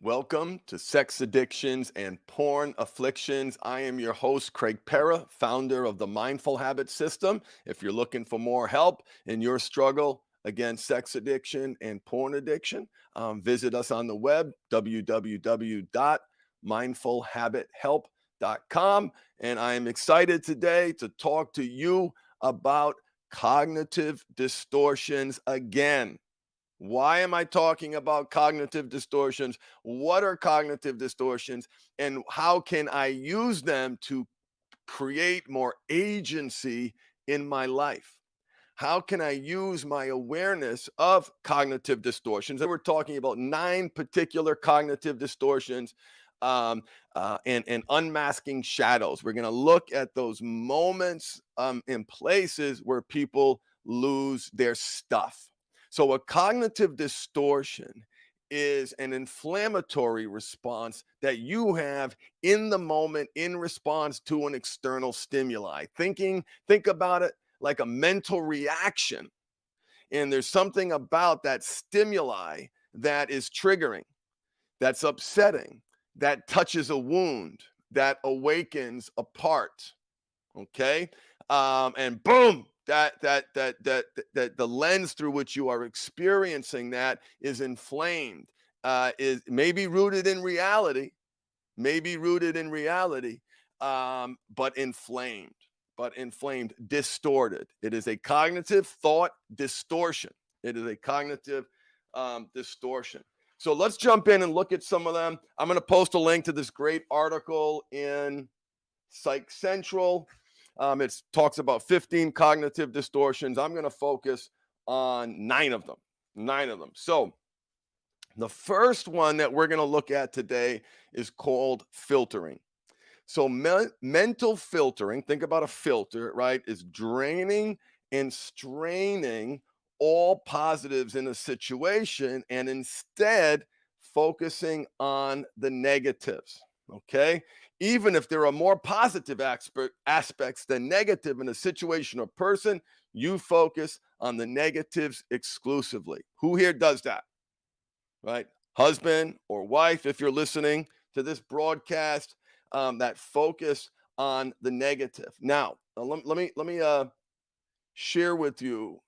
Welcome to Sex Addictions and Porn Afflictions. I am your host, Craig Pera, founder of the Mindful Habit System. If you're looking for more help in your struggle against sex addiction and porn addiction, visit us on the web, www.mindfulhabithelp.com. And I am excited today to talk to you about cognitive distortions again. Why am I talking about cognitive distortions? What are cognitive distortions? And how can I use them to create more agency in my life? How can I use my awareness of cognitive distortions? And we're talking about 9 particular cognitive distortions and unmasking shadows. We're going to look at those moments and places where people lose their stuff. So, a cognitive distortion is an inflammatory response that you have in the moment in response to an external stimuli. Think about it like a mental reaction. And there's something about that stimuli that is triggering, that's upsetting, that touches a wound, that awakens a part. Okay. And boom, that the lens through which you are experiencing that is inflamed, is maybe rooted in reality, but inflamed, distorted. It is a cognitive thought distortion. It is a cognitive distortion. So let's jump in and look at some of them. I'm going to post a link to this great article in Psych Central. It talks about 15 cognitive distortions. I'm going to focus on 9 of them. 9 of them. So the first one that we're going to look at today is called filtering. So mental filtering, think about a filter, right, is draining and straining all positives in a situation and instead focusing on the negatives. Okay. Even if there are more positive aspects than negative in a situation or person, you focus on the negatives exclusively. Who here does that? Right? Husband or wife, if you're listening to this broadcast, that focus on the negative. Now, let me share with you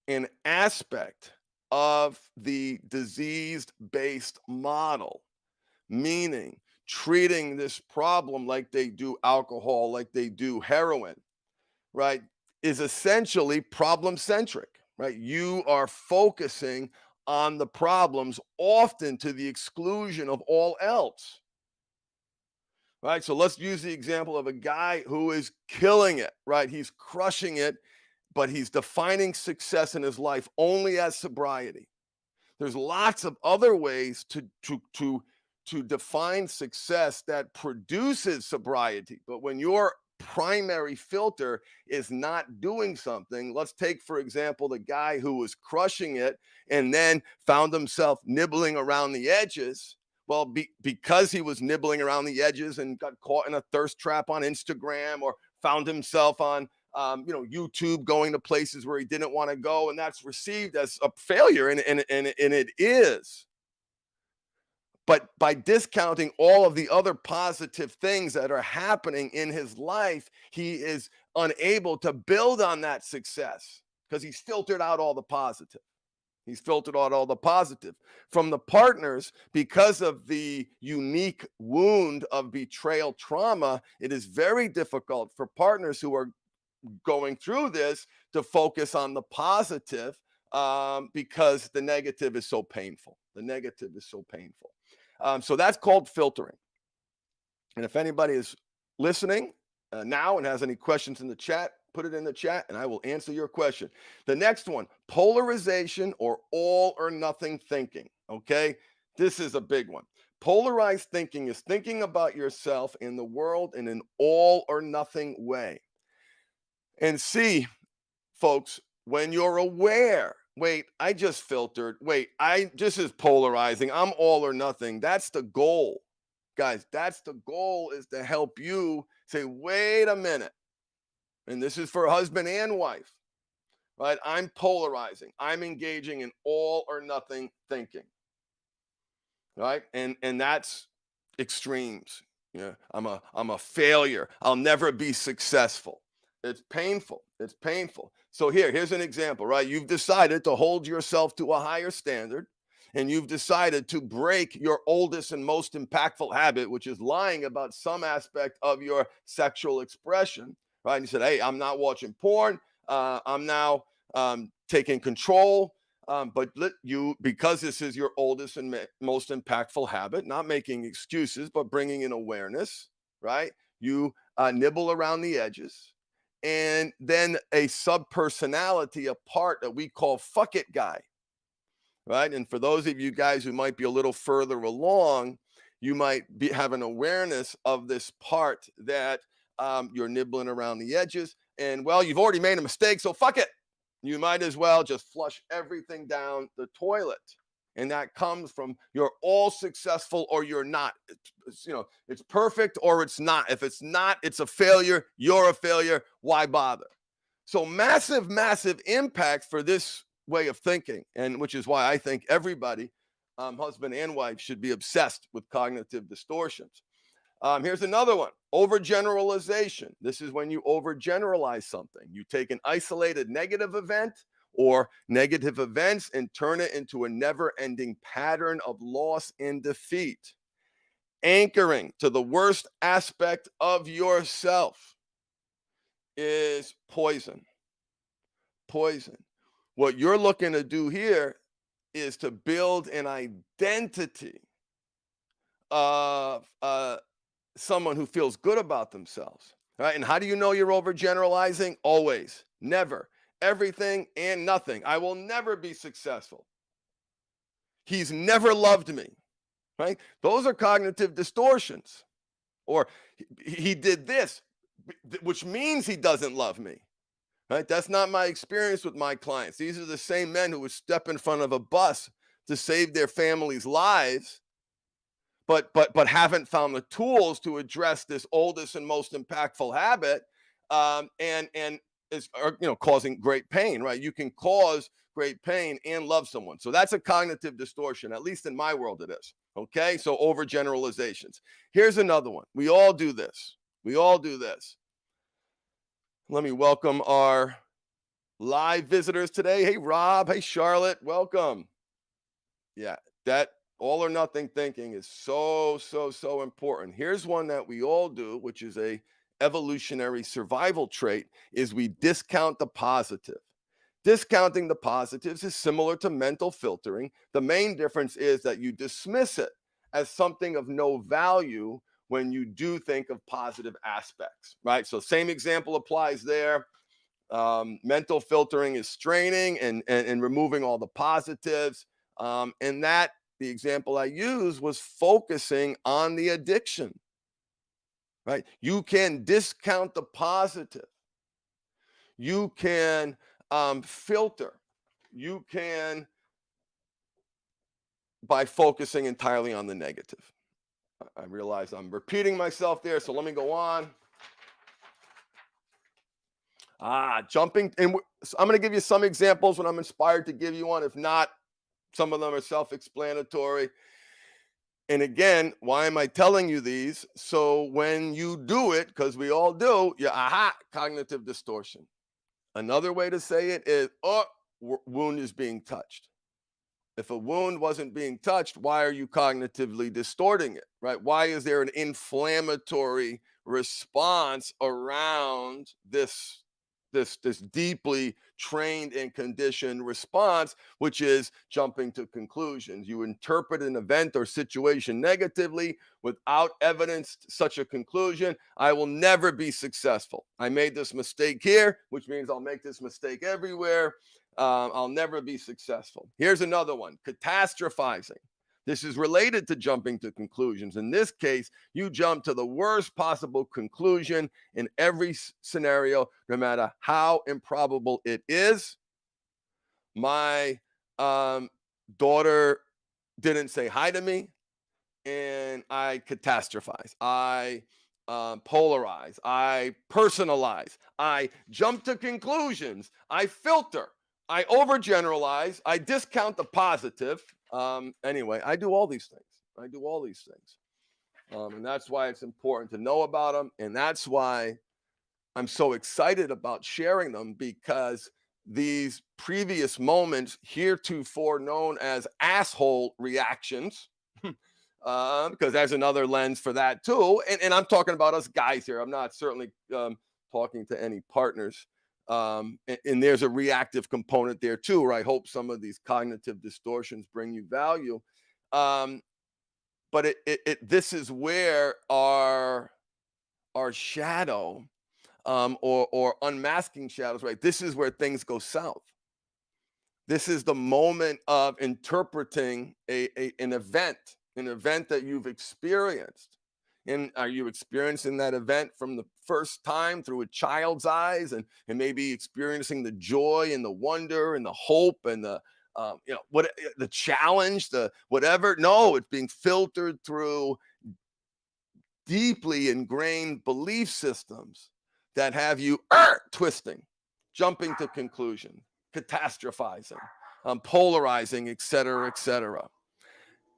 an aspect of the disease-based model, meaning treating this problem like they do alcohol, like they do heroin, right, is essentially problem-centric, right? You are focusing on the problems, often to the exclusion of all else, right? So let's use the example of a guy who is killing it, right? He's crushing it, but he's defining success in his life only as sobriety. There's lots of other ways to define success that produces sobriety. But when your primary filter is not doing something, let's take, for example, the guy who was crushing it and then found himself nibbling around the edges. Well, because he was nibbling around the edges and got caught in a thirst trap on Instagram, or found himself on YouTube, going to places where he didn't want to go, and that's received as a failure, and it is. But by discounting all of the other positive things that are happening in his life, he is unable to build on that success because he's filtered out all the positive. He's filtered out all the positive from the partners because of the unique wound of betrayal trauma. It is very difficult for partners who are going through this to focus on the positive, because the negative is so painful. The negative is so painful. So that's called filtering. And if anybody is listening now and has any questions in the chat, put it in the chat and I will answer your question. The next one, polarization or all or nothing thinking. Okay. This is a big one. Polarized thinking is thinking about yourself and the world in an all or nothing way. And see, folks, when you're aware, wait, I just filtered, wait, this is polarizing, I'm all or nothing. That's the goal, guys. That's the goal, is to help you say, wait a minute. And this is for husband and wife, right? I'm polarizing. I'm engaging in all or nothing thinking. right? And that's extremes. Yeah, I'm a failure. I'll never be successful. It's painful. It's painful. So here's an example, right? You've decided to hold yourself to a higher standard, and you've decided to break your oldest and most impactful habit, which is lying about some aspect of your sexual expression, right? And you said, "Hey, I'm not watching porn. I'm now taking control." But because this is your oldest and most impactful habit, not making excuses, but bringing in awareness, right? You nibble around the edges. And then a sub personality, a part that we call fuck it guy, right? And for those of you guys who might be a little further along, you might have an awareness of this part that you're nibbling around the edges. And well, you've already made a mistake, so fuck it. You might as well just flush everything down the toilet. And that comes from you're all successful or you're not. It's perfect or it's not. If it's not, it's a failure. You're a failure. Why bother? So massive, massive impact for this way of thinking, and which is why I think everybody, husband and wife, should be obsessed with cognitive distortions. Here's another one: overgeneralization. This is when you overgeneralize something. You take an isolated negative event or negative events and turn it into a never-ending pattern of loss and defeat. Anchoring to the worst aspect of yourself is poison. Poison. What you're looking to do here is to build an identity of someone who feels good about themselves, right? And how do you know you're overgeneralizing? Always, never, everything and nothing. I will never be successful. He's never loved me, right? Those are cognitive distortions. Or he did this, which means he doesn't love me. Right? That's not my experience with my clients. These are the same men who would step in front of a bus to save their families' lives, but haven't found the tools to address this oldest and most impactful habit, and is causing great pain. Right? You can cause great pain and love someone. So that's a cognitive distortion. At least in my world, it is. Okay. So overgeneralizations. Here's another one. We all do this. We all do this. Let me welcome our live visitors today. Hey, Rob. Hey, Charlotte. Welcome. Yeah, that all or nothing thinking is so important. Here's one that we all do, which is a evolutionary survival trait, is we discount the positive. Discounting the positives is similar to mental filtering. The main difference is that you dismiss it as something of no value when you do think of positive aspects, right? So same example applies there. Mental filtering is straining and removing all the positives. And that the example I used was focusing on the addiction, right? You can discount the positive. You can filter. You can by focusing entirely on the negative. I realize I'm repeating myself there, so let me go on. Jumping, and I'm going to give you some examples when I'm inspired to give you one. If not, some of them are self-explanatory. And again, why am I telling you these? So when you do it, because we all do, cognitive distortion. Another way to say it is, wound is being touched. If a wound wasn't being touched, why are you cognitively distorting it, right? Why is there an inflammatory response around this deeply trained and conditioned response, which is jumping to conclusions? You interpret an event or situation negatively without evidence such a conclusion. I will never be successful. I made this mistake here, which means I'll make this mistake everywhere. I'll never be successful. Here's another one: catastrophizing. This is related to jumping to conclusions. In this case, you jump to the worst possible conclusion in every scenario, no matter how improbable it is. My daughter didn't say hi to me, and I catastrophize. I polarize. I personalize. I jump to conclusions. I filter. I overgeneralize. I discount the positive. Anyway, I do all these things. I do all these things. And that's why it's important to know about them. And that's why I'm so excited about sharing them, because these previous moments, heretofore known as asshole reactions, because there's another lens for that too. And I'm talking about us guys here. I'm not certainly talking to any partners. And there's a reactive component there too, where I hope some of these cognitive distortions bring you value. But this is where our shadow, or unmasking shadows, right? This is where things go south. This is the moment of interpreting an event that you've experienced. And are you experiencing that event from the first time through a child's eyes, and maybe experiencing the joy and the wonder and the hope and the what the challenge, the whatever? No, it's being filtered through deeply ingrained belief systems that have you twisting, jumping to conclusion, catastrophizing, polarizing, et cetera, et cetera.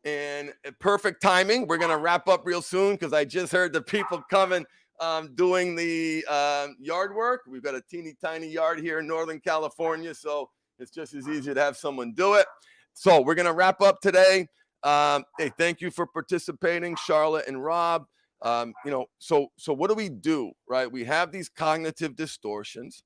And perfect timing. We're going to wrap up real soon, because I just heard the people coming doing the yard work. We've got a teeny tiny yard here in Northern California, so it's just as easy to have someone do it. So we're going to wrap up today. Hey, thank you for participating, Charlotte and Rob. So what do we do, right? We have these cognitive distortions,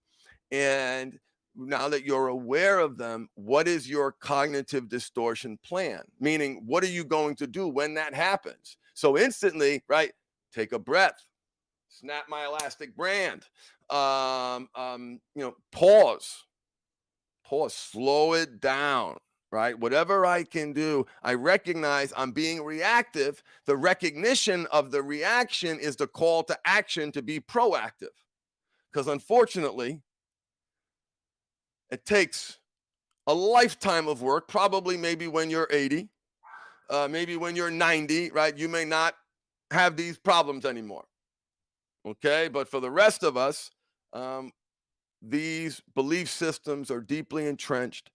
and now that you're aware of them, what is your cognitive distortion plan? Meaning, what are you going to do when that happens? So instantly, right? Take a breath, snap my elastic band, pause, slow it down, right? Whatever I can do, I recognize I'm being reactive. The recognition of the reaction is the call to action to be proactive. Because unfortunately, it takes a lifetime of work, probably maybe when you're 80, maybe when you're 90, right? You may not have these problems anymore, okay? But for the rest of us, these belief systems are deeply entrenched.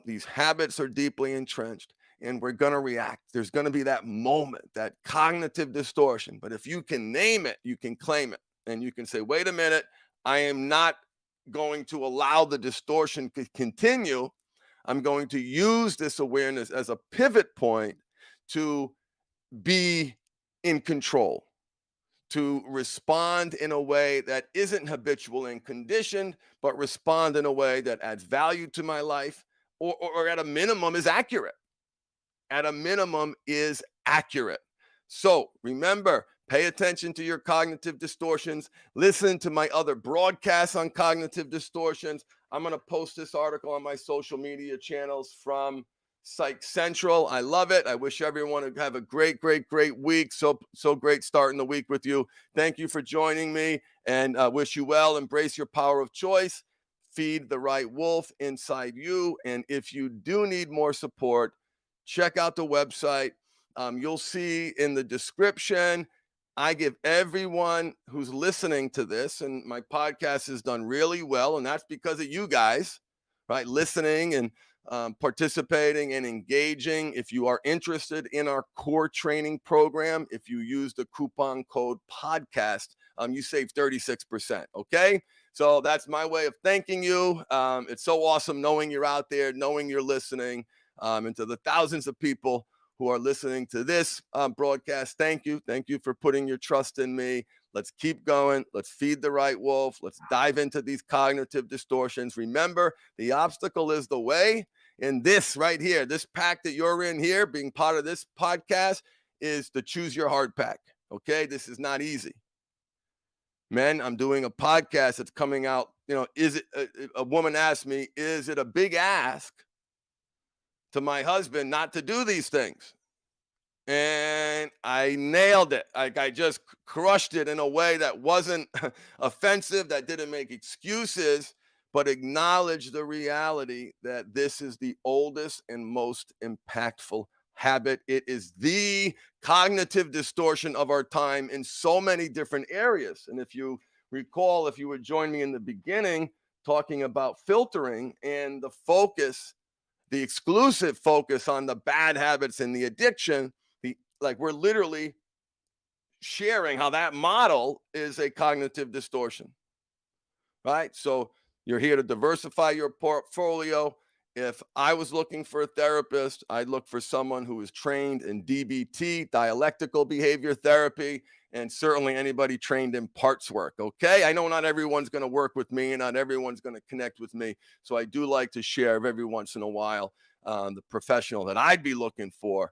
These habits are deeply entrenched, and we're going to react. There's going to be that moment, that cognitive distortion. But if you can name it, you can claim it, and you can say, wait a minute, I am not going to allow the distortion to continue. I'm going to use this awareness as a pivot point to be in control, to respond in a way that isn't habitual and conditioned, but respond in a way that adds value to my life, or at a minimum is accurate. At a minimum is accurate. So remember, pay attention to your cognitive distortions. Listen to my other broadcasts on cognitive distortions. I'm going to post this article on my social media channels from Psych Central. I love it. I wish everyone would have a great week. So great starting the week with you. Thank you for joining me, and wish you well. Embrace your power of choice. Feed the right wolf inside you. And if you do need more support, check out the website. You'll see in the description, I give everyone who's listening to this, and my podcast has done really well, and that's because of you guys, right? Listening and participating and engaging. If you are interested in our core training program, if you use the coupon code podcast, you save 36%. Okay. So that's my way of thanking you. It's so awesome knowing you're out there, knowing you're listening, and to the thousands of people who are listening to this broadcast, thank you. Thank you for putting your trust in me. Let's keep going. Let's feed the right wolf. Let's dive into these cognitive distortions. Remember, the obstacle is the way. And this right here, this pack that you're in here, being part of this podcast, is the Choose Your Heart pack. Okay, this is not easy. Men, I'm doing a podcast that's coming out. Is it a woman asked me, is it a big ask to my husband not to do these things? And I nailed it. I just crushed it in a way that wasn't offensive, that didn't make excuses, but acknowledged the reality that this is the oldest and most impactful habit. It is the cognitive distortion of our time in so many different areas. And if you recall, if you would join me in the beginning, talking about filtering and the focus, the exclusive focus on the bad habits and the addiction, the Like we're literally sharing how that model is a cognitive distortion, right? So you're here to diversify your portfolio. If I was looking for a therapist, I'd look for someone who is trained in DBT, dialectical behavior therapy, and certainly anybody trained in parts work. Okay. I know not everyone's going to work with me and not everyone's going to connect with me. So I do like to share every once in a while the professional that I'd be looking for.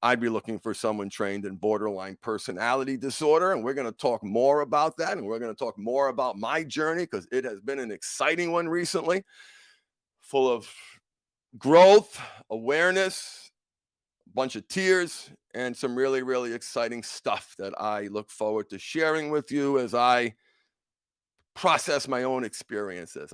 I'd be looking for someone trained in borderline personality disorder. And we're going to talk more about that. And we're going to talk more about my journey because it has been an exciting one recently, full of growth, awareness, a bunch of tears, and some really, really exciting stuff that I look forward to sharing with you as I process my own experiences.